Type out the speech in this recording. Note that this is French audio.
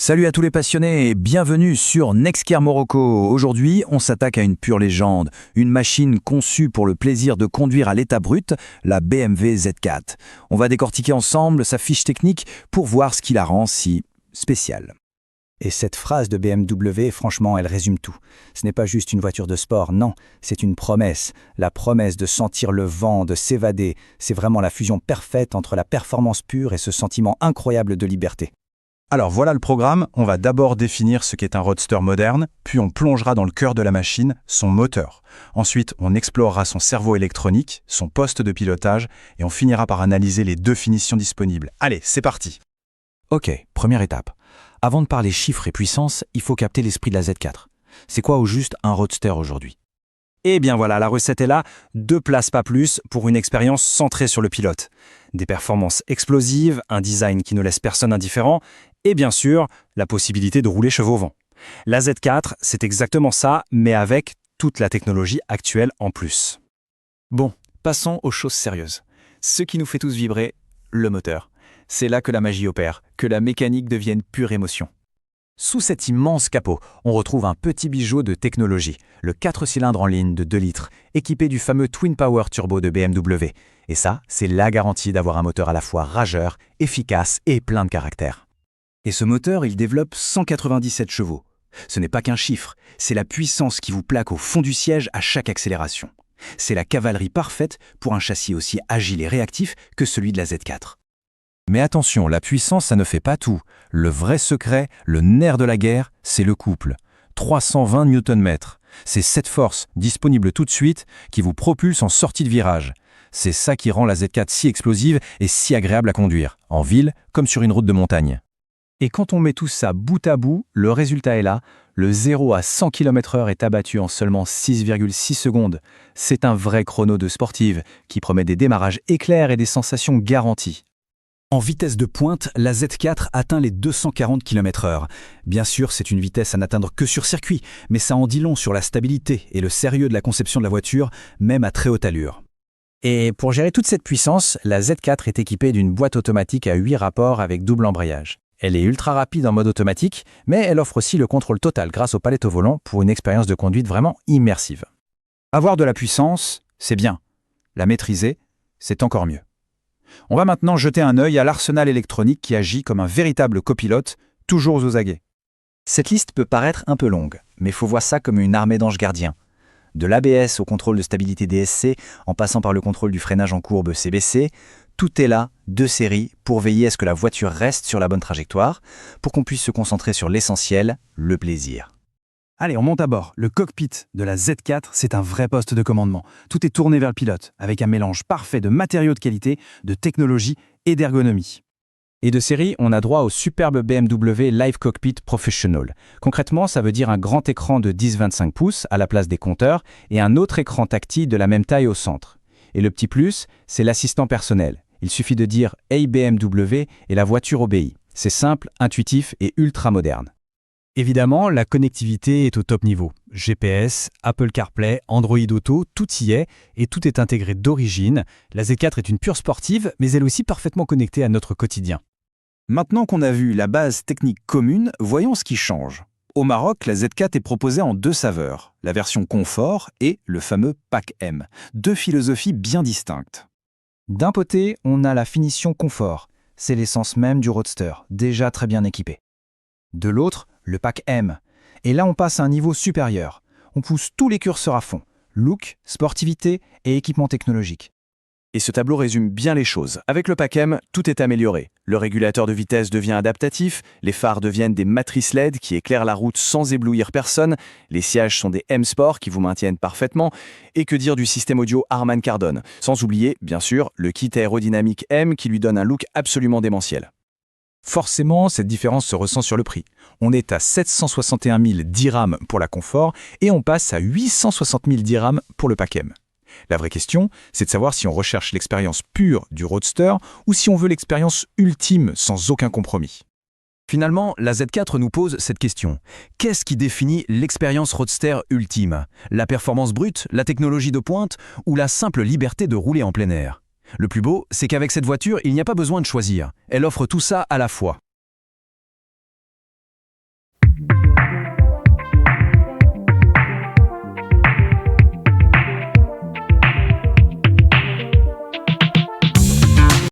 Salut à tous les passionnés et bienvenue sur Nextcar Morocco. Aujourd'hui, on s'attaque à une pure légende, une machine conçue pour le plaisir de conduire à l'état brut, la BMW Z4. On va décortiquer ensemble sa fiche technique pour voir ce qui la rend si spéciale. Et cette phrase de BMW, franchement, elle résume tout. Ce n'est pas juste une voiture de sport, non, c'est une promesse. La promesse de sentir le vent, de s'évader. C'est vraiment la fusion parfaite entre la performance pure et ce sentiment incroyable de liberté. Alors voilà le programme, on va d'abord définir ce qu'est un roadster moderne, puis on plongera dans le cœur de la machine, son moteur. Ensuite, on explorera son cerveau électronique, son poste de pilotage, et on finira par analyser les deux finitions disponibles. Allez, c'est parti! Ok, première étape. Avant de parler chiffres et puissance, il faut capter l'esprit de la Z4. C'est quoi au juste un roadster aujourd'hui? Eh bien voilà, la recette est là, 2 places pas plus pour une expérience centrée sur le pilote. Des performances explosives, un design qui ne laisse personne indifférent, et bien sûr, la possibilité de rouler chevaux au vent. La Z4, c'est exactement ça, mais avec toute la technologie actuelle en plus. Bon, passons aux choses sérieuses. Ce qui nous fait tous vibrer, le moteur. C'est là que la magie opère, que la mécanique devienne pure émotion. Sous cet immense capot, on retrouve un petit bijou de technologie, le 4 cylindres en ligne de 2 litres, équipé du fameux Twin Power Turbo de BMW. Et ça, c'est la garantie d'avoir un moteur à la fois rageur, efficace et plein de caractère. Et ce moteur, il développe 197 chevaux. Ce n'est pas qu'un chiffre, c'est la puissance qui vous plaque au fond du siège à chaque accélération. C'est la cavalerie parfaite pour un châssis aussi agile et réactif que celui de la Z4. Mais attention, la puissance, ça ne fait pas tout. Le vrai secret, le nerf de la guerre, c'est le couple. 320 Nm. C'est cette force, disponible tout de suite, qui vous propulse en sortie de virage. C'est ça qui rend la Z4 si explosive et si agréable à conduire, en ville comme sur une route de montagne. Et quand on met tout ça bout à bout, le résultat est là. Le 0 à 100 km/h est abattu en seulement 6,6 secondes. C'est un vrai chrono de sportive qui promet des démarrages éclairs et des sensations garanties. En vitesse de pointe, la Z4 atteint les 240 km/h. Bien sûr, c'est une vitesse à n'atteindre que sur circuit, mais ça en dit long sur la stabilité et le sérieux de la conception de la voiture, même à très haute allure. Et pour gérer toute cette puissance, la Z4 est équipée d'une boîte automatique à 8 rapports avec double embrayage. Elle est ultra rapide en mode automatique, mais elle offre aussi le contrôle total grâce aux palettes au volant pour une expérience de conduite vraiment immersive. Avoir de la puissance, c'est bien. La maîtriser, c'est encore mieux. On va maintenant jeter un œil à l'arsenal électronique qui agit comme un véritable copilote, toujours aux aguets. Cette liste peut paraître un peu longue, mais faut voir ça comme une armée d'anges gardiens. De l'ABS au contrôle de stabilité DSC, en passant par le contrôle du freinage en courbe CBC, tout est là, de série, pour veiller à ce que la voiture reste sur la bonne trajectoire, pour qu'on puisse se concentrer sur l'essentiel, le plaisir. Allez, on monte à bord. Le cockpit de la Z4, c'est un vrai poste de commandement. Tout est tourné vers le pilote, avec un mélange parfait de matériaux de qualité, de technologie et d'ergonomie. Et de série, on a droit au superbe BMW Live Cockpit Professional. Concrètement, ça veut dire un grand écran de 10-25 pouces à la place des compteurs et un autre écran tactile de la même taille au centre. Et le petit plus, c'est l'assistant personnel. Il suffit de dire « Hey BMW » et la voiture obéit. C'est simple, intuitif et ultra moderne. Évidemment, la connectivité est au top niveau. GPS, Apple CarPlay, Android Auto, tout y est et tout est intégré d'origine. La Z4 est une pure sportive, mais elle est aussi parfaitement connectée à notre quotidien. Maintenant qu'on a vu la base technique commune, voyons ce qui change. Au Maroc, la Z4 est proposée en 2 saveurs, la version confort et le fameux Pack M, 2 philosophies bien distinctes. D'un côté, on a la finition confort, c'est l'essence même du roadster, déjà très bien équipé. De l'autre, le Pack M. Et là, on passe à un niveau supérieur. On pousse tous les curseurs à fond. Look, sportivité et équipement technologique. Et ce tableau résume bien les choses. Avec le Pack M, tout est amélioré. Le régulateur de vitesse devient adaptatif, les phares deviennent des matrices LED qui éclairent la route sans éblouir personne, les sièges sont des M-Sport qui vous maintiennent parfaitement, et que dire du système audio Harman Kardon, sans oublier, bien sûr, le kit aérodynamique M qui lui donne un look absolument démentiel. Forcément, cette différence se ressent sur le prix. On est à 761 000 dirhams pour la confort et on passe à 860 000 dirhams pour le Pack M. La vraie question, c'est de savoir si on recherche l'expérience pure du roadster ou si on veut l'expérience ultime sans aucun compromis. Finalement, la Z4 nous pose cette question. Qu'est-ce qui définit l'expérience roadster ultime? La performance brute, la technologie de pointe ou la simple liberté de rouler en plein air? Le plus beau, c'est qu'avec cette voiture, il n'y a pas besoin de choisir. Elle offre tout ça à la fois.